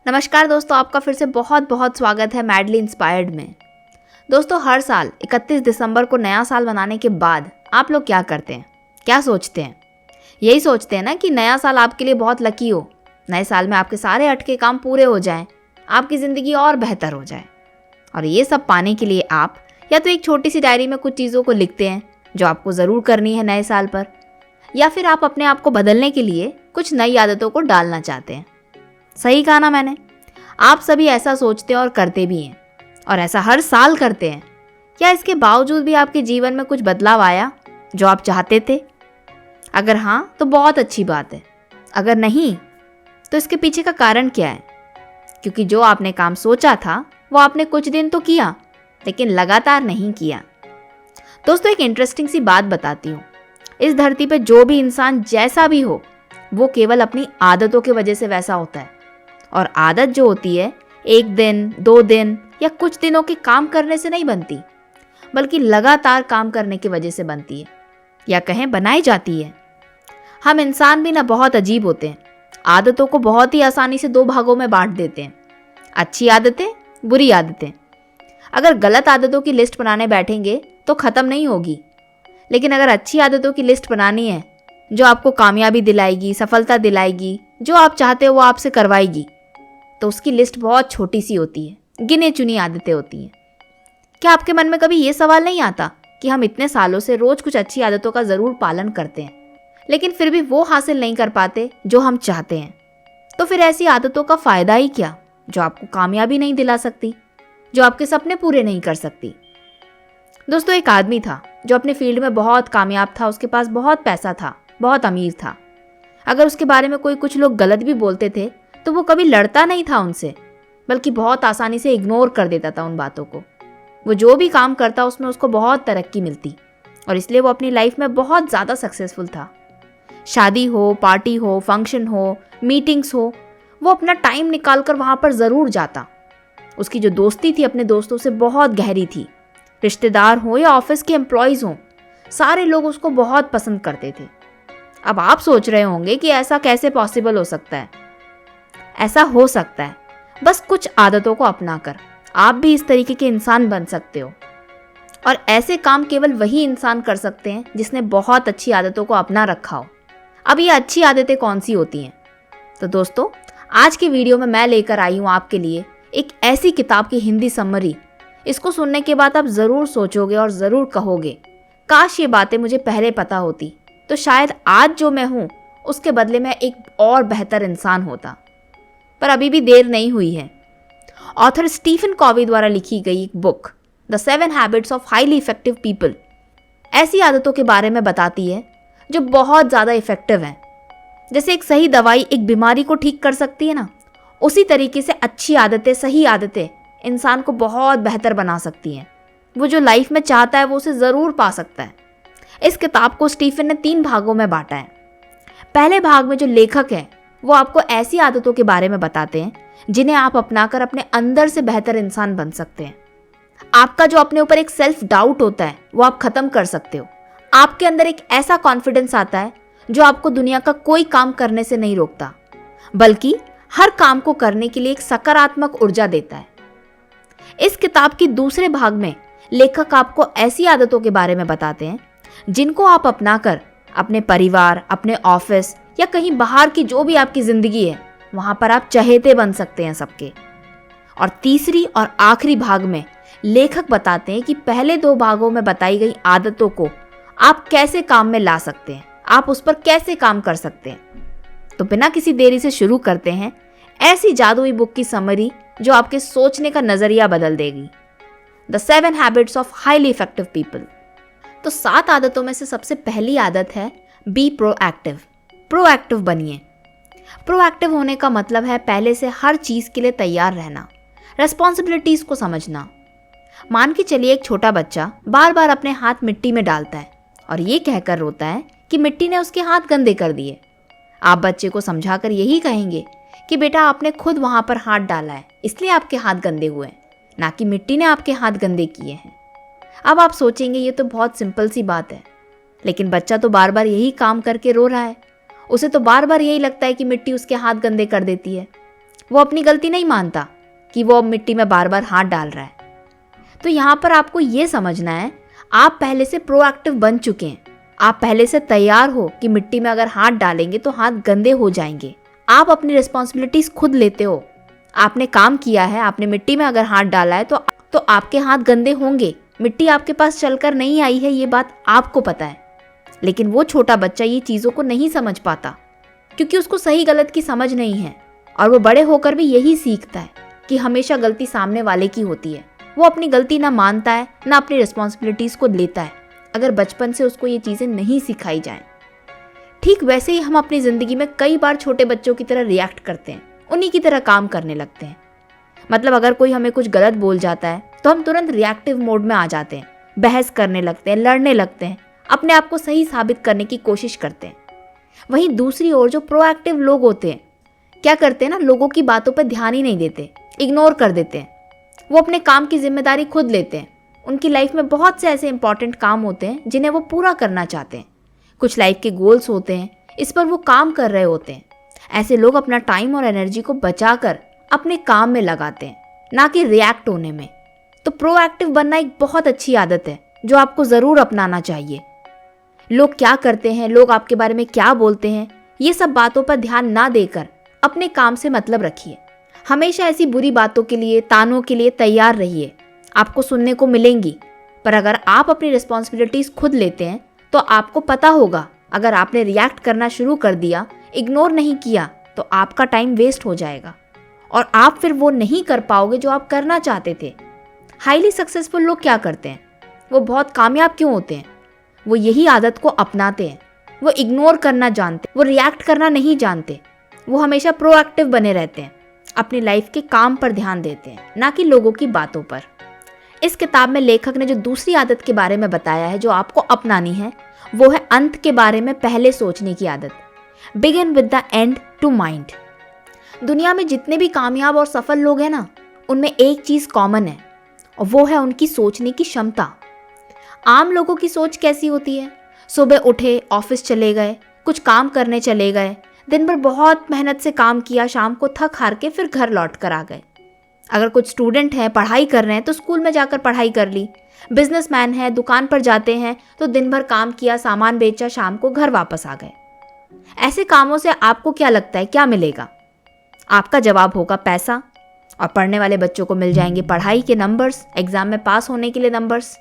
नमस्कार दोस्तों, आपका फिर से बहुत बहुत स्वागत है मैडली इंस्पायर्ड में। दोस्तों, हर साल 31 दिसंबर को नया साल मनाने के बाद आप लोग क्या करते हैं, क्या सोचते हैं? यही सोचते हैं ना कि नया साल आपके लिए बहुत लकी हो, नए साल में आपके सारे अटके काम पूरे हो जाएं, आपकी ज़िंदगी और बेहतर हो जाए। और ये सब पाने के लिए आप या तो एक छोटी सी डायरी में कुछ चीज़ों को लिखते हैं जो आपको ज़रूर करनी है नए साल पर, या फिर आप अपने आप को बदलने के लिए कुछ नई आदतों को डालना चाहते हैं। सही कहा ना मैंने? आप सभी ऐसा सोचते हैं और करते भी हैं, और ऐसा हर साल करते हैं। क्या इसके बावजूद भी आपके जीवन में कुछ बदलाव आया जो आप चाहते थे? अगर हाँ, तो बहुत अच्छी बात है। अगर नहीं, तो इसके पीछे का कारण क्या है? क्योंकि जो आपने काम सोचा था वो आपने कुछ दिन तो किया, लेकिन लगातार नहीं किया। दोस्तों, एक इंटरेस्टिंग सी बात बताती हूँ। इस धरती पे जो भी इंसान जैसा भी हो, वो केवल अपनी आदतों की वजह से वैसा होता है। और आदत जो होती है, एक दिन, 2 दिन या कुछ दिनों के काम करने से नहीं बनती, बल्कि लगातार काम करने की वजह से बनती है, या कहें बनाई जाती है। हम इंसान भी ना बहुत अजीब होते हैं। आदतों को बहुत ही आसानी से 2 भागों में बांट देते हैं, अच्छी आदतें, बुरी आदतें। अगर गलत आदतों की लिस्ट बनाने बैठेंगे तो ख़त्म नहीं होगी, लेकिन अगर अच्छी आदतों की लिस्ट बनानी है जो आपको कामयाबी दिलाएगी, सफलता दिलाएगी, जो आप चाहते हो वो आपसे करवाएगी, तो उसकी लिस्ट बहुत छोटी सी होती है, गिने चुनी आदतें होती हैं। क्या आपके मन में कभी ये सवाल नहीं आता कि हम इतने सालों से रोज कुछ अच्छी आदतों का ज़रूर पालन करते हैं, लेकिन फिर भी वो हासिल नहीं कर पाते जो हम चाहते हैं? तो फिर ऐसी आदतों का फ़ायदा ही क्या, जो आपको कामयाबी नहीं दिला सकती, जो आपके सपने पूरे नहीं कर सकती? दोस्तों, एक आदमी था जो अपने फील्ड में बहुत कामयाब था, उसके पास बहुत पैसा था, बहुत अमीर था। अगर उसके बारे में कुछ लोग गलत भी बोलते थे तो वो कभी लड़ता नहीं था उनसे, बल्कि बहुत आसानी से इग्नोर कर देता था उन बातों को। वो जो भी काम करता उसमें उसको बहुत तरक्की मिलती, और इसलिए वो अपनी लाइफ में बहुत ज़्यादा सक्सेसफुल था। शादी हो, पार्टी हो, फंक्शन हो, मीटिंग्स हो, वो अपना टाइम निकाल कर वहाँ पर ज़रूर जाता। उसकी जो दोस्ती थी अपने दोस्तों से बहुत गहरी थी। रिश्तेदार हो या ऑफिस के एम्प्लॉयज़ हों, सारे लोग उसको बहुत पसंद करते थे। अब आप सोच रहे होंगे कि ऐसा कैसे पॉसिबल हो सकता है? ऐसा हो सकता है, बस कुछ आदतों को अपनाकर आप भी इस तरीके के इंसान बन सकते हो। और ऐसे काम केवल वही इंसान कर सकते हैं जिसने बहुत अच्छी आदतों को अपना रखा हो। अब ये अच्छी आदतें कौन सी होती हैं? तो दोस्तों, आज की वीडियो में मैं लेकर आई हूँ आपके लिए एक ऐसी किताब की हिंदी समरी। इसको सुनने के बाद आप ज़रूर सोचोगे और ज़रूर कहोगे, काश ये बातें मुझे पहले पता होती, तो शायद आज जो मैं हूँ उसके बदले में एक और बेहतर इंसान होता। पर अभी भी देर नहीं हुई है। ऑथर स्टीफन कॉवी द्वारा लिखी गई एक book the 7 habits of highly effective people ऐसी आदतों के बारे में बताती है जो बहुत ज़्यादा इफेक्टिव हैं। जैसे एक सही दवाई एक बीमारी को ठीक कर सकती है ना, उसी तरीके से अच्छी आदतें, सही आदतें इंसान को बहुत बेहतर बना सकती हैं। वो जो लाइफ में चाहता है वो उसे ज़रूर पा सकता है। इस किताब को स्टीफन ने 3 भागों में बांटा है। पहले भाग में जो लेखक है वो आपको ऐसी आदतों के बारे में बताते हैं जिन्हें आप अपनाकर अपने अंदर से बेहतर इंसान बन सकते हैं। आपका जो अपने ऊपर एक सेल्फ डाउट होता है वो आप खत्म कर सकते हो। आपके अंदर एक ऐसा कॉन्फिडेंस आता है जो आपको दुनिया का कोई काम करने से नहीं रोकता, बल्कि हर काम को करने के लिए एक सकारात्मक ऊर्जा देता है। इस किताब के दूसरे भाग में लेखक आपको ऐसी आदतों के बारे में बताते हैं जिनको आप अपनाकर अपने परिवार, अपने ऑफिस या कहीं बाहर की जो भी आपकी ज़िंदगी है वहाँ पर आप चहेते बन सकते हैं सबके। और तीसरी और आखिरी भाग में लेखक बताते हैं कि पहले 2 भागों में बताई गई आदतों को आप कैसे काम में ला सकते हैं, आप उस पर कैसे काम कर सकते हैं। तो बिना किसी देरी से शुरू करते हैं ऐसी जादुई बुक की समरी जो आपके सोचने का नज़रिया बदल देगी, the 7 habits of highly effective people. तो 7 आदतों में से सबसे पहली आदत है बी प्रोएक्टिव। प्रोएक्टिव बनिए। प्रोएक्टिव होने का मतलब है पहले से हर चीज़ के लिए तैयार रहना, रेस्पॉन्सिबिलिटीज़ को समझना। मान के चलिए एक छोटा बच्चा बार बार अपने हाथ मिट्टी में डालता है और ये कहकर रोता है कि मिट्टी ने उसके हाथ गंदे कर दिए। आप बच्चे को समझाकर यही कहेंगे कि बेटा, आपने खुद वहाँ पर हाथ डाला है, इसलिए आपके हाथ गंदे हुए हैं, ना कि मिट्टी ने आपके हाथ गंदे किए हैं। अब आप सोचेंगे ये तो बहुत सिंपल सी बात है, लेकिन बच्चा तो बार बार यही काम करके रो रहा है। उसे तो बार बार यही लगता है कि मिट्टी उसके हाथ गंदे कर देती है। वो अपनी गलती नहीं मानता कि वो अब मिट्टी में बार बार हाथ डाल रहा है। तो यहाँ पर आपको ये समझना है, आप पहले से प्रोएक्टिव बन चुके हैं। आप पहले से तैयार हो कि मिट्टी में अगर हाथ डालेंगे तो हाथ गंदे हो जाएंगे। आप अपनी रिस्पॉन्सिबिलिटीज खुद लेते हो। आपने काम किया है, आपने मिट्टी में अगर हाथ डाला है तो आपके हाथ गंदे होंगे। मिट्टी आपके पास चलकर नहीं आई है, ये बात आपको पता है। लेकिन वो छोटा बच्चा ये चीज़ों को नहीं समझ पाता, क्योंकि उसको सही गलत की समझ नहीं है। और वो बड़े होकर भी यही सीखता है कि हमेशा गलती सामने वाले की होती है। वो अपनी गलती ना मानता है, ना अपनी रिस्पॉन्सिबिलिटीज़ को लेता है, अगर बचपन से उसको ये चीज़ें नहीं सिखाई जाएं। ठीक वैसे ही हम अपनी ज़िंदगी में कई बार छोटे बच्चों की तरह रिएक्ट करते हैं, उन्हीं की तरह काम करने लगते हैं। मतलब अगर कोई हमें कुछ गलत बोल जाता है तो हम तुरंत रिएक्टिव मोड में आ जाते हैं, बहस करने लगते हैं, लड़ने लगते हैं, अपने आप को सही साबित करने की कोशिश करते हैं। वहीं दूसरी ओर जो प्रोएक्टिव लोग होते हैं, क्या करते हैं ना, लोगों की बातों पर ध्यान ही नहीं देते, इग्नोर कर देते हैं। वो अपने काम की जिम्मेदारी खुद लेते हैं। उनकी लाइफ में बहुत से ऐसे इंपॉर्टेंट काम होते हैं जिन्हें वो पूरा करना चाहते हैं। कुछ लाइफ के गोल्स होते हैं, इस पर वो काम कर रहे होते हैं। ऐसे लोग अपना टाइम और एनर्जी को बचाकर अपने काम में लगाते हैं, ना कि रिएक्ट होने में। तो प्रोएक्टिव बनना एक बहुत अच्छी आदत है जो आपको ज़रूर अपनाना चाहिए। लोग क्या करते हैं, लोग आपके बारे में क्या बोलते हैं, ये सब बातों पर ध्यान ना देकर अपने काम से मतलब रखिए। हमेशा ऐसी बुरी बातों के लिए, तानों के लिए तैयार रहिए। आपको सुनने को मिलेंगी, पर अगर आप अपनी रिस्पॉन्सिबिलिटीज़ खुद लेते हैं तो आपको पता होगा, अगर आपने रिएक्ट करना शुरू कर दिया, इग्नोर नहीं किया, तो आपका टाइम वेस्ट हो जाएगा और आप फिर वो नहीं कर पाओगे जो आप करना चाहते थे। हाईली सक्सेसफुल लोग क्या करते हैं, वो बहुत कामयाब क्यों होते हैं? वो यही आदत को अपनाते हैं। वो इग्नोर करना जानते, वो रिएक्ट करना नहीं जानते। वो हमेशा प्रोएक्टिव बने रहते हैं, अपनी लाइफ के काम पर ध्यान देते हैं, ना कि लोगों की बातों पर। इस किताब में लेखक ने जो दूसरी आदत के बारे में बताया है जो आपको अपनानी है, वो है अंत के बारे में पहले सोचने की आदत। Begin with the end to mind. दुनिया में जितने भी कामयाब और सफल लोग हैं ना, उनमें एक चीज़ कॉमन है, और वो है उनकी सोचने की क्षमता। आम लोगों की सोच कैसी होती है? सुबह उठे, ऑफिस चले गए, कुछ काम करने चले गए, दिन भर बहुत मेहनत से काम किया, शाम को थक हार के फिर घर लौट कर आ गए। अगर कुछ स्टूडेंट हैं, पढ़ाई कर रहे हैं, तो स्कूल में जाकर पढ़ाई कर ली। बिजनेसमैन है, दुकान पर जाते हैं तो दिन भर काम किया, सामान बेचा, शाम को घर वापस आ गए। ऐसे कामों से आपको क्या लगता है क्या मिलेगा? आपका जवाब होगा पैसा, और पढ़ने वाले बच्चों को मिल जाएंगे पढ़ाई के नंबर्स, एग्जाम में पास होने के लिए नंबर्स।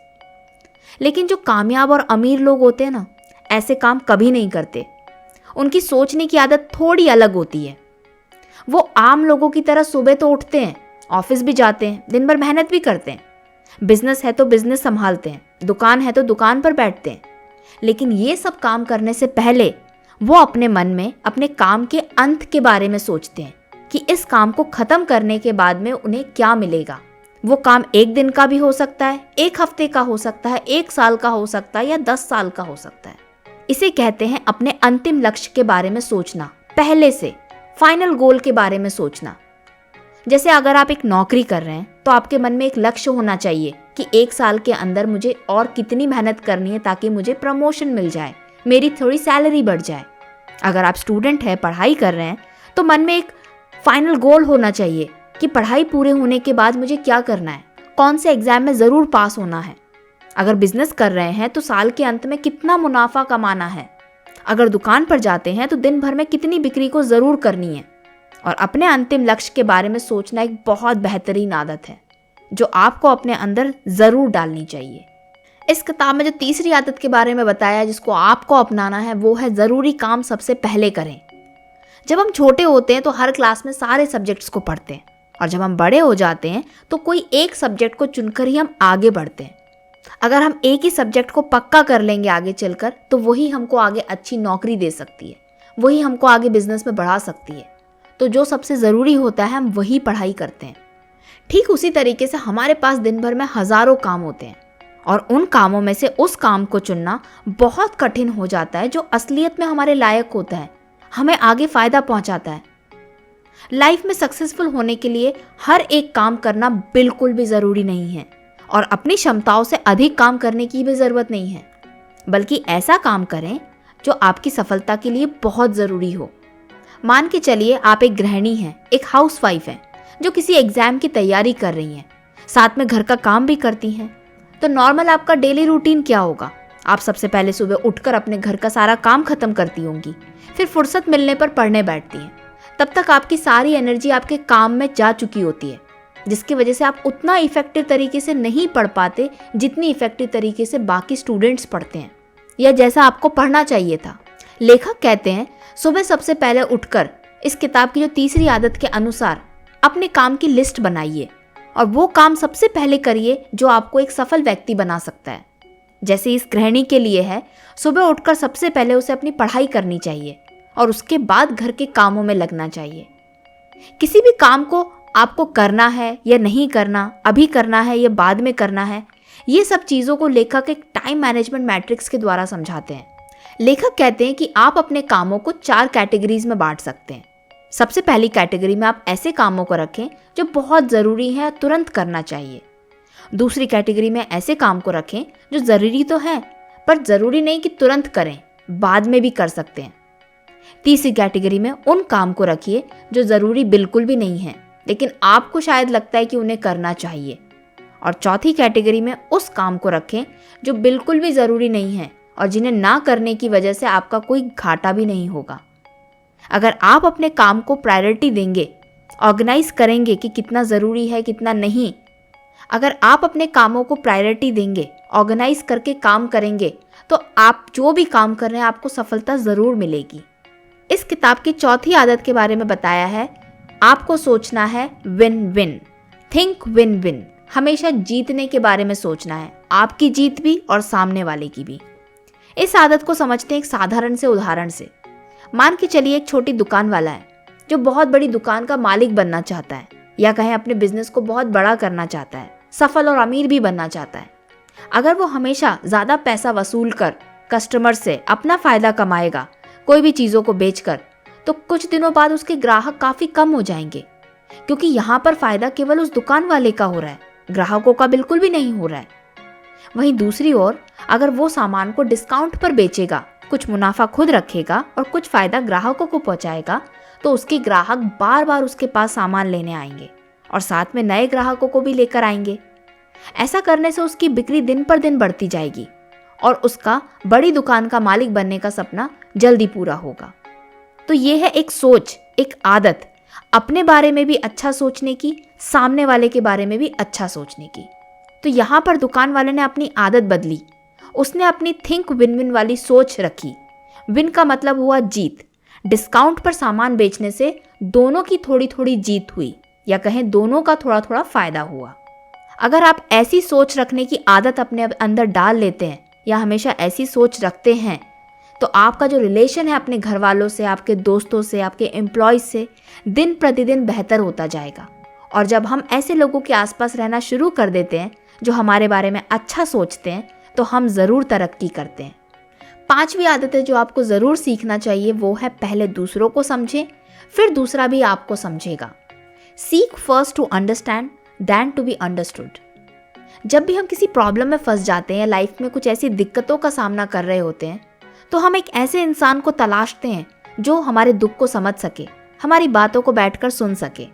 लेकिन जो कामयाब और अमीर लोग होते हैं ना, ऐसे काम कभी नहीं करते। उनकी सोचने की आदत थोड़ी अलग होती है। वो आम लोगों की तरह सुबह तो उठते हैं, ऑफिस भी जाते हैं, दिन भर मेहनत भी करते हैं, बिजनेस है तो बिजनेस संभालते हैं, दुकान है तो दुकान पर बैठते हैं। लेकिन ये सब काम करने से पहले वो अपने मन में अपने काम के अंत के बारे में सोचते हैं कि इस काम को खत्म करने के बाद में उन्हें क्या मिलेगा। वो काम 1 दिन का भी हो सकता है, 1 हफ्ते का हो सकता है, 1 साल का हो सकता है, या 10 साल का हो सकता है। इसे कहते हैं अपने अंतिम लक्ष्य के बारे में सोचना, पहले से फाइनल गोल के बारे में सोचना। जैसे अगर आप एक नौकरी कर रहे हैं तो आपके मन में एक लक्ष्य होना चाहिए कि 1 साल के अंदर मुझे और कितनी मेहनत करनी है ताकि मुझे प्रमोशन मिल जाए, मेरी थोड़ी सैलरी बढ़ जाए। अगर आप स्टूडेंट हैं, पढ़ाई कर रहे हैं, तो मन में एक फाइनल गोल होना चाहिए कि पढ़ाई पूरे होने के बाद मुझे क्या करना है, कौन से एग्जाम में ज़रूर पास होना है। अगर बिजनेस कर रहे हैं तो साल के अंत में कितना मुनाफा कमाना है। अगर दुकान पर जाते हैं तो दिन भर में कितनी बिक्री को ज़रूर करनी है। और अपने अंतिम लक्ष्य के बारे में सोचना एक बहुत बेहतरीन आदत है जो आपको अपने अंदर ज़रूर डालनी चाहिए। इस किताब में जो तीसरी आदत के बारे में बताया है जिसको आपको अपनाना है, वो है ज़रूरी काम सबसे पहले करें। जब हम छोटे होते हैं तो हर क्लास में सारे सब्जेक्ट्स को पढ़ते हैं, और जब हम बड़े हो जाते हैं तो कोई एक सब्जेक्ट को चुनकर ही हम आगे बढ़ते हैं। अगर हम एक ही सब्जेक्ट को पक्का कर लेंगे आगे चलकर, तो वही हमको आगे अच्छी नौकरी दे सकती है, वही हमको आगे बिजनेस में बढ़ा सकती है। तो जो सबसे ज़रूरी होता है हम वही पढ़ाई करते हैं। ठीक उसी तरीके से हमारे पास दिन भर में हज़ारों काम होते हैं, और उन कामों में से उस काम को चुनना बहुत कठिन हो जाता है जो असलियत में हमारे लायक होता है, हमें आगे फ़ायदा पहुंचाता है। लाइफ में सक्सेसफुल होने के लिए हर एक काम करना बिल्कुल भी ज़रूरी नहीं है, और अपनी क्षमताओं से अधिक काम करने की भी ज़रूरत नहीं है। बल्कि ऐसा काम करें जो आपकी सफलता के लिए बहुत ज़रूरी हो। मान के चलिए आप एक गृहिणी हैं, एक हाउसवाइफ हैं जो किसी एग्जाम की तैयारी कर रही हैं, साथ में घर का काम भी करती हैं। तो नॉर्मल आपका डेली रूटीन क्या होगा? आप सबसे पहले सुबह उठकर अपने घर का सारा काम खत्म करती होंगी, फिर फुर्सत मिलने पर पढ़ने बैठती हैं। तब तक आपकी सारी एनर्जी आपके काम में जा चुकी होती है, जिसकी वजह से आप उतना इफेक्टिव तरीके से नहीं पढ़ पाते जितनी इफेक्टिव तरीके से बाकी स्टूडेंट्स पढ़ते हैं, या जैसा आपको पढ़ना चाहिए था। लेखक कहते हैं सुबह सबसे पहले उठकर इस किताब की जो तीसरी आदत के अनुसार अपने काम की लिस्ट बनाइए और वो काम सबसे पहले करिए जो आपको एक सफल व्यक्ति बना सकता है। जैसे इस गृहिणी के लिए है, सुबह उठकर सबसे पहले उसे अपनी पढ़ाई करनी चाहिए और उसके बाद घर के कामों में लगना चाहिए। किसी भी काम को आपको करना है या नहीं करना, अभी करना है या बाद में करना है, ये सब चीज़ों को लेखक एक टाइम मैनेजमेंट मैट्रिक्स के द्वारा समझाते हैं। लेखक कहते हैं कि आप अपने कामों को 4 कैटेगरीज में बांट सकते हैं। सबसे पहली कैटेगरी में आप ऐसे कामों को रखें जो बहुत ज़रूरी है, तुरंत करना चाहिए। दूसरी कैटेगरी में ऐसे काम को रखें जो ज़रूरी तो है पर ज़रूरी नहीं कि तुरंत करें, बाद में भी कर सकते हैं। तीसरी कैटेगरी में उन काम को रखिए जो ज़रूरी बिल्कुल भी नहीं है लेकिन आपको शायद लगता है कि उन्हें करना चाहिए। और चौथी कैटेगरी में उस काम को रखें जो बिल्कुल भी ज़रूरी नहीं है और जिन्हें ना करने की वजह से आपका कोई घाटा भी नहीं होगा। अगर आप अपने काम को प्रायोरिटी देंगे, ऑर्गेनाइज करेंगे कि कितना ज़रूरी है कितना नहीं, अगर आप अपने कामों को प्रायोरिटी देंगे, ऑर्गेनाइज करके काम करेंगे, तो आप जो भी काम कर रहे हैं आपको सफलता ज़रूर मिलेगी। इस किताब की चौथी आदत के बारे में बताया है, आपको सोचना है win win, think win win. हमेशा जीतने के बारे में सोचना है, आपकी जीत भी और सामने वाले की भी। इस आदत को समझते हैं एक साधारण से उदाहरण से। मान के चलिए एक छोटी दुकान वाला है जो बहुत बड़ी दुकान का मालिक बनना चाहता है, या कहें अपने बिजनेस को बहुत बड़ा करना चाहता है, सफल और अमीर भी बनना चाहता है। अगर वो हमेशा ज़्यादा पैसा वसूल कर कस्टमर से अपना फ़ायदा कमाएगा कोई भी चीज़ों को बेचकर, तो कुछ दिनों बाद उसके ग्राहक काफ़ी कम हो जाएंगे, क्योंकि यहाँ पर फ़ायदा केवल उस दुकान वाले का हो रहा है, ग्राहकों का बिल्कुल भी नहीं हो रहा है। वहीं दूसरी ओर अगर वो सामान को डिस्काउंट पर बेचेगा, कुछ मुनाफा खुद रखेगा और कुछ फ़ायदा ग्राहकों को पहुँचाएगा, तो उसके ग्राहक बार बार उसके पास सामान लेने आएंगे और साथ में नए ग्राहकों को भी लेकर आएंगे। ऐसा करने से उसकी बिक्री दिन पर दिन बढ़ती जाएगी और उसका बड़ी दुकान का मालिक बनने का सपना जल्दी पूरा होगा। तो ये है एक सोच, एक आदत, अपने बारे में भी अच्छा सोचने की, सामने वाले के बारे में भी अच्छा सोचने की। तो यहाँ पर दुकान वाले ने अपनी आदत बदली, उसने अपनी थिंक विन विन वाली सोच रखी। विन का मतलब हुआ जीत। डिस्काउंट पर सामान बेचने से दोनों की थोड़ी थोड़ी जीत हुई, या कहें दोनों का थोड़ा थोड़ा फायदा हुआ। अगर आप ऐसी सोच रखने की आदत अपने अंदर डाल लेते हैं या हमेशा ऐसी सोच रखते हैं, तो आपका जो रिलेशन है अपने घर वालों से, आपके दोस्तों से, आपके एम्प्लॉयज़ से दिन प्रतिदिन बेहतर होता जाएगा। और जब हम ऐसे लोगों के आसपास रहना शुरू कर देते हैं जो हमारे बारे में अच्छा सोचते हैं, तो हम ज़रूर तरक्की करते हैं। 5वीं आदत है जो आपको ज़रूर सीखना चाहिए, वो है पहले दूसरों को समझें, फिर दूसरा भी आपको समझेगा। Seek first to understand than to be understood. जब भी हम किसी प्रॉब्लम में फंस जाते हैं या लाइफ में कुछ ऐसी दिक्कतों का सामना कर रहे होते हैं, तो हम एक ऐसे इंसान को तलाशते हैं जो हमारे दुख को समझ सके, हमारी बातों को बैठकर सुन सके,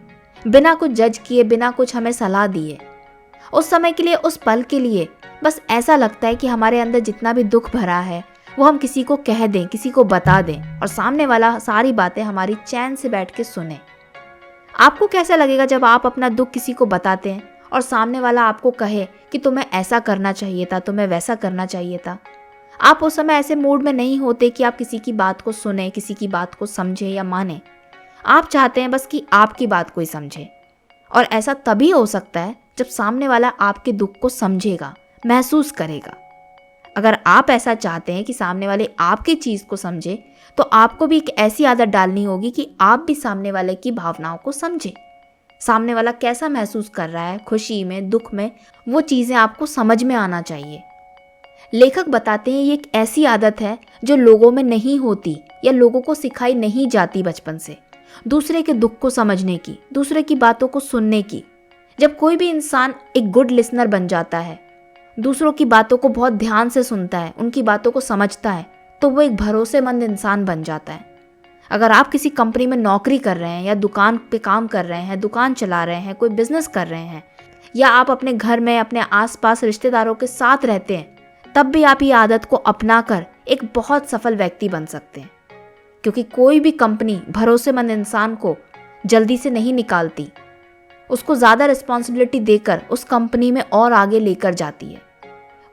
बिना कुछ जज किए, बिना कुछ हमें सलाह दिए। उस समय के लिए, उस पल के लिए बस ऐसा लगता है कि हमारे अंदर जितना भी दुख भरा है वो हम किसी को कह दें, किसी को बता दें और सामने वाला सारी बातें हमारी चैन से बैठ के सुने। आपको कैसा लगेगा जब आप अपना दुख किसी को बताते हैं और सामने वाला आपको कहे कि तुम्हें ऐसा करना चाहिए था, तुम्हें वैसा करना चाहिए था? आप उस समय ऐसे मूड में नहीं होते कि आप किसी की बात को सुने, किसी की बात को समझे या माने। आप चाहते हैं बस कि आपकी बात कोई समझे। और ऐसा तभी हो सकता है जब सामने वाला आपके दुख को समझेगा, महसूस करेगा। अगर आप ऐसा चाहते हैं कि सामने वाले आपकी चीज़ को समझे, तो आपको भी एक ऐसी आदत डालनी होगी कि आप भी सामने वाले की भावनाओं को समझें। सामने वाला कैसा महसूस कर रहा है, खुशी में, दुख में, वो चीज़ें आपको समझ में आना चाहिए। लेखक बताते हैं ये एक ऐसी आदत है जो लोगों में नहीं होती या लोगों को सिखाई नहीं जाती बचपन से, दूसरे के दुख को समझने की, दूसरे की बातों को सुनने की। जब कोई भी इंसान एक गुड लिसनर बन जाता है, दूसरों की बातों को बहुत ध्यान से सुनता है, उनकी बातों को समझता है, तो वो एक भरोसेमंद इंसान बन जाता है। अगर आप किसी कंपनी में नौकरी कर रहे हैं या दुकान पे काम कर रहे हैं, दुकान चला रहे हैं, कोई बिजनेस कर रहे हैं, या आप अपने घर में अपने आसपास रिश्तेदारों के साथ रहते हैं, तब भी आप ये आदत को अपनाकर एक बहुत सफल व्यक्ति बन सकते हैं। क्योंकि कोई भी कंपनी भरोसेमंद इंसान को जल्दी से नहीं निकालती, उसको ज़्यादा रिस्पॉन्सिबिलिटी देकर उस कंपनी में और आगे लेकर जाती है।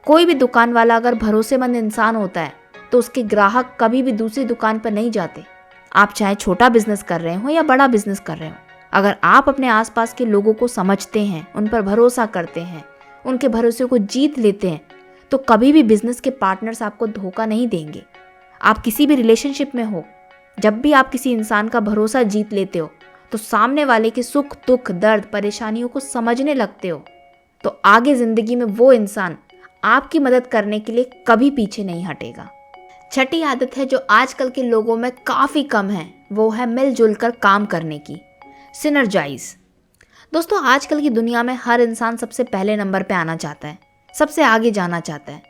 कोई भी दुकान वाला अगर भरोसेमंद इंसान होता है तो उसके ग्राहक कभी भी दूसरी दुकान पर नहीं जाते। आप चाहे छोटा बिजनेस कर रहे हो या बड़ा बिजनेस कर रहे हो, अगर आप अपने आसपास के लोगों को समझते हैं, उन पर भरोसा करते हैं, उनके भरोसे को जीत लेते हैं, तो कभी भी बिजनेस के पार्टनर्स आपको धोखा नहीं देंगे। आप किसी भी रिलेशनशिप में हो, जब भी आप किसी इंसान का भरोसा जीत लेते हो तो सामने वाले के सुख दुख दर्द परेशानियों को समझने लगते हो, तो आगे जिंदगी में वो इंसान आपकी मदद करने के लिए कभी पीछे नहीं हटेगा। छठी आदत है जो आजकल के लोगों में काफ़ी कम है, वो है मिलजुल कर काम करने की, सिनर्जाइज। दोस्तों, आजकल की दुनिया में हर इंसान सबसे पहले नंबर पे आना चाहता है, सबसे आगे जाना चाहता है,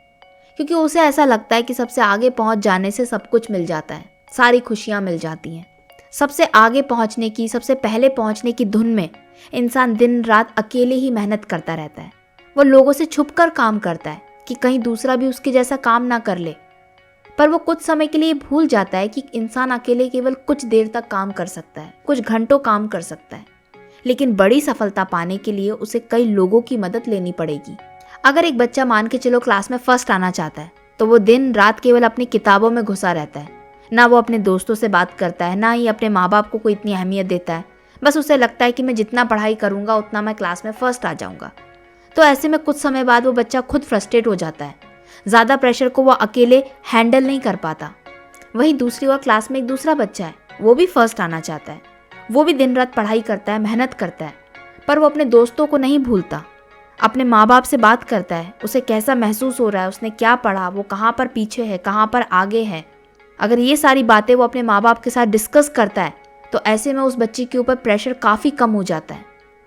क्योंकि उसे ऐसा लगता है कि सबसे आगे पहुंच जाने से सब कुछ मिल जाता है, सारी खुशियां मिल जाती हैं। सबसे आगे पहुंचने की, सबसे पहले पहुंचने की धुन में इंसान दिन रात अकेले ही मेहनत करता रहता है। वो लोगों से छुपकर काम करता है कि कहीं दूसरा भी उसके जैसा काम ना कर ले, पर वो कुछ समय के लिए भूल जाता है कि इंसान अकेले केवल कुछ देर तक काम कर सकता है, कुछ घंटों काम कर सकता है, लेकिन बड़ी सफलता पाने के लिए उसे कई लोगों की मदद लेनी पड़ेगी। अगर एक बच्चा मान के चलो क्लास में फर्स्ट आना चाहता है, तो वो दिन रात केवल अपनी किताबों में घुसा रहता है, ना वो अपने दोस्तों से बात करता है, ना ही अपने माँ बाप को कोई इतनी अहमियत देता है। बस उसे लगता है कि मैं जितना पढ़ाई करूँगा उतना मैं क्लास में फर्स्ट आ जाऊँगा। तो ऐसे में कुछ समय बाद वो बच्चा खुद फ्रस्ट्रेट हो जाता है, ज़्यादा प्रेशर को वो अकेले हैंडल नहीं कर पाता। वहीं दूसरी ओर क्लास में एक दूसरा बच्चा है, वो भी फर्स्ट आना चाहता है, वो भी दिन रात पढ़ाई करता है, मेहनत करता है, पर वो अपने दोस्तों को नहीं भूलता, अपने माँ बाप से बात करता है, उसे कैसा महसूस हो रहा है, उसने क्या पढ़ा, वो कहाँ पर पीछे है, कहाँ पर आगे है। अगर ये सारी बातें वो अपने माँ बाप के साथ डिस्कस करता है, तो ऐसे में उस बच्चे के ऊपर प्रेशर काफ़ी कम हो जाता है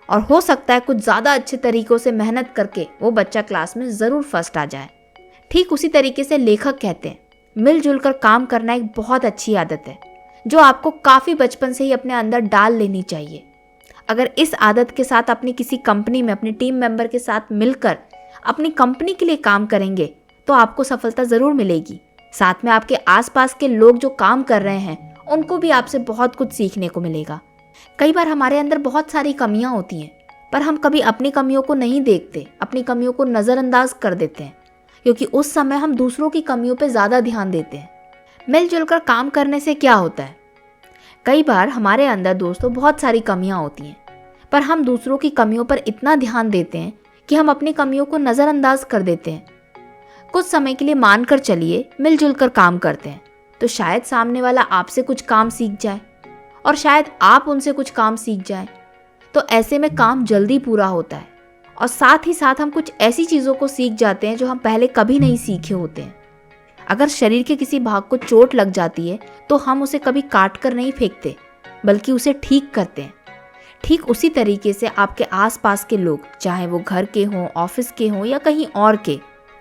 और हो सकता है कुछ ज़्यादा अच्छे तरीक़ों से मेहनत करके वो बच्चा क्लास में ज़रूर फर्स्ट आ जाए। ठीक उसी तरीके से लेखक कहते हैं, मिलजुल कर काम करना एक बहुत अच्छी आदत है जो आपको काफ़ी बचपन से ही अपने अंदर डाल लेनी चाहिए। अगर इस आदत के साथ अपनी किसी कंपनी में अपनी टीम मेंबर के साथ मिलकर अपनी कंपनी के लिए काम करेंगे तो आपको सफलता ज़रूर मिलेगी। साथ में आपके आसपास के लोग जो काम कर रहे हैं उनको भी आपसे बहुत कुछ सीखने को मिलेगा। कई बार हमारे अंदर बहुत सारी कमियां होती हैं, पर हम कभी अपनी कमियों को नहीं देखते, अपनी कमियों को नज़रअंदाज कर देते हैं, क्योंकि उस समय हम दूसरों की कमियों पर ज़्यादा ध्यान देते हैं। मिलजुल कर काम करने से क्या होता है, कई बार हमारे अंदर दोस्तों बहुत सारी कमियां होती हैं, पर हम दूसरों की कमियों पर इतना ध्यान देते हैं कि हम अपनी कमियों को नज़रअंदाज कर देते हैं। कुछ समय के लिए मानकर चलिए मिलजुल कर काम करते हैं तो शायद सामने वाला आपसे कुछ काम सीख जाए और शायद आप उनसे कुछ काम सीख जाएं। तो ऐसे में काम जल्दी पूरा होता है और साथ ही साथ हम कुछ ऐसी चीज़ों को सीख जाते हैं जो हम पहले कभी नहीं सीखे होते हैं। अगर शरीर के किसी भाग को चोट लग जाती है तो हम उसे कभी काट कर नहीं फेंकते, बल्कि उसे ठीक करते हैं। ठीक उसी तरीके से आपके आसपास के लोग, चाहे वो घर के हों, ऑफिस के हों या कहीं और के,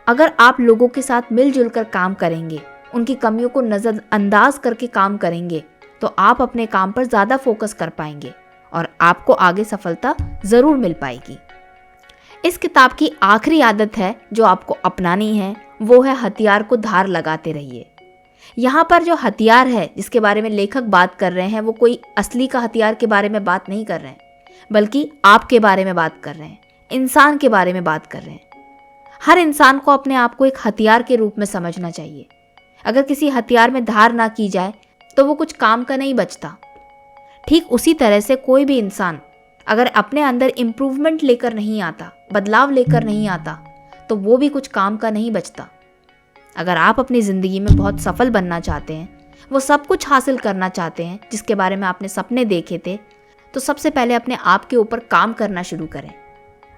अगर आप लोगों के साथ मिलजुल कर काम करेंगे, उनकी कमियों को नज़रअंदाज करके काम करेंगे, तो आप अपने काम पर ज़्यादा फोकस कर पाएंगे और आपको आगे सफलता ज़रूर मिल पाएगी। इस किताब की आखिरी आदत है जो आपको अपनानी है, वो है हथियार को धार लगाते रहिए। यहाँ पर जो हथियार है जिसके बारे में लेखक बात कर रहे हैं, वो कोई असली का हथियार के बारे में बात नहीं कर रहे हैं, बल्कि आपके बारे में बात कर रहे हैं, इंसान के बारे में बात कर रहे हैं। हर इंसान को अपने आप को एक हथियार के रूप में समझना चाहिए। अगर किसी हथियार में धार ना की जाए तो वो कुछ काम का नहीं बचता। ठीक उसी तरह से कोई भी इंसान अगर अपने अंदर इम्प्रूवमेंट लेकर नहीं आता, बदलाव लेकर नहीं आता, तो वो भी कुछ काम का नहीं बचता। अगर आप अपनी ज़िंदगी में बहुत सफल बनना चाहते हैं, वो सब कुछ हासिल करना चाहते हैं जिसके बारे में आपने सपने देखे थे, तो सबसे पहले अपने आप के ऊपर काम करना शुरू करें।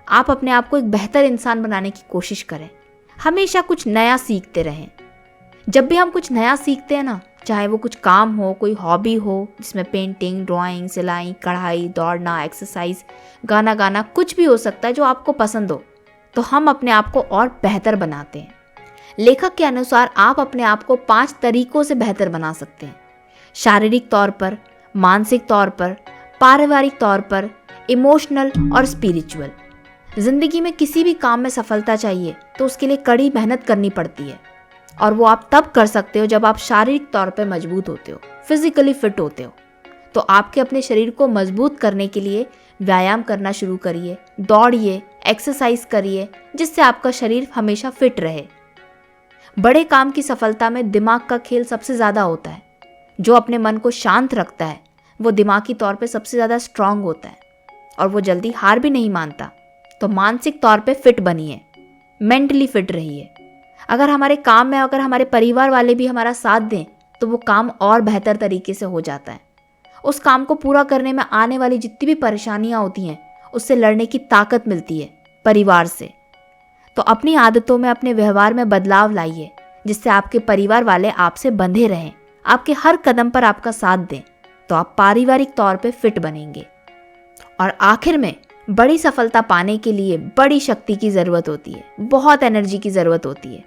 आप अपने आप को एक बेहतर इंसान बनाने की कोशिश करें। हमेशा कुछ नया सीखते रहें। जब भी हम कुछ नया सीखते हैं ना, चाहे वो कुछ काम हो, कोई हॉबी हो जिसमें पेंटिंग, ड्राइंग, सिलाई, कढ़ाई, दौड़ना, एक्सरसाइज, गाना गाना, कुछ भी हो सकता है जो आपको पसंद हो, तो हम अपने आप को और बेहतर बनाते हैं। लेखक के अनुसार आप अपने आप को 5 तरीकों से बेहतर बना सकते हैं। शारीरिक तौर पर, मानसिक तौर पर, पारिवारिक तौर पर, इमोशनल और स्पिरिचुअल। जिंदगी में किसी भी काम में सफलता चाहिए तो उसके लिए कड़ी मेहनत करनी पड़ती है, और वो आप तब कर सकते हो जब आप शारीरिक तौर पर मजबूत होते हो, फिजिकली फिट होते हो। तो आपके अपने शरीर को मजबूत करने के लिए व्यायाम करना शुरू करिए, दौड़िए, एक्सरसाइज करिए, जिससे आपका शरीर हमेशा फिट रहे। बड़े काम की सफलता में दिमाग का खेल सबसे ज़्यादा होता है। जो अपने मन को शांत रखता है वो दिमागी तौर पे सबसे ज़्यादा स्ट्रांग होता है, और वो जल्दी हार भी नहीं मानता। तो मानसिक तौर पे फिट बनिए, मेंटली फिट रहिए। अगर हमारे काम में अगर हमारे परिवार वाले भी हमारा साथ दें तो वो काम और बेहतर तरीके से हो जाता है। उस काम को पूरा करने में आने वाली जितनी भी परेशानियां होती हैं उससे लड़ने की ताकत मिलती है परिवार से। तो अपनी आदतों में, अपने व्यवहार में बदलाव लाइए, जिससे आपके परिवार वाले आपसे बंधे रहें, आपके हर कदम पर आपका साथ दें। तो आप पारिवारिक तौर पे फिट बनेंगे। और आखिर में, बड़ी सफलता पाने के लिए बड़ी शक्ति की ज़रूरत होती है, बहुत एनर्जी की ज़रूरत होती है।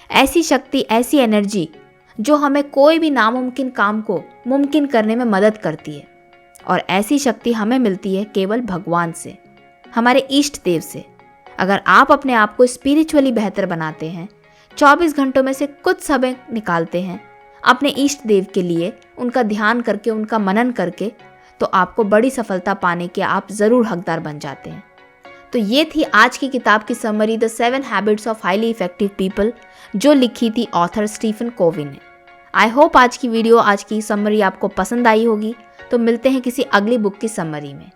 ऐसी शक्ति, ऐसी एनर्जी जो हमें कोई भी नामुमकिन काम को मुमकिन करने में मदद करती है। और ऐसी शक्ति हमें मिलती है केवल भगवान से, हमारे इष्ट देव से। अगर आप अपने आप को स्पिरिचुअली बेहतर बनाते हैं, 24 घंटों में से कुछ समय निकालते हैं अपने इष्ट देव के लिए, उनका ध्यान करके, उनका मनन करके, तो आपको बड़ी सफलता पाने के आप ज़रूर हकदार बन जाते हैं। तो ये थी आज की किताब की summary, the 7 habits of highly effective people, जो लिखी थी ऑथर स्टीफन कोवी ने। आई होप आज की वीडियो, आज की समरी आपको पसंद आई होगी। तो मिलते हैं किसी अगली बुक की समरी में।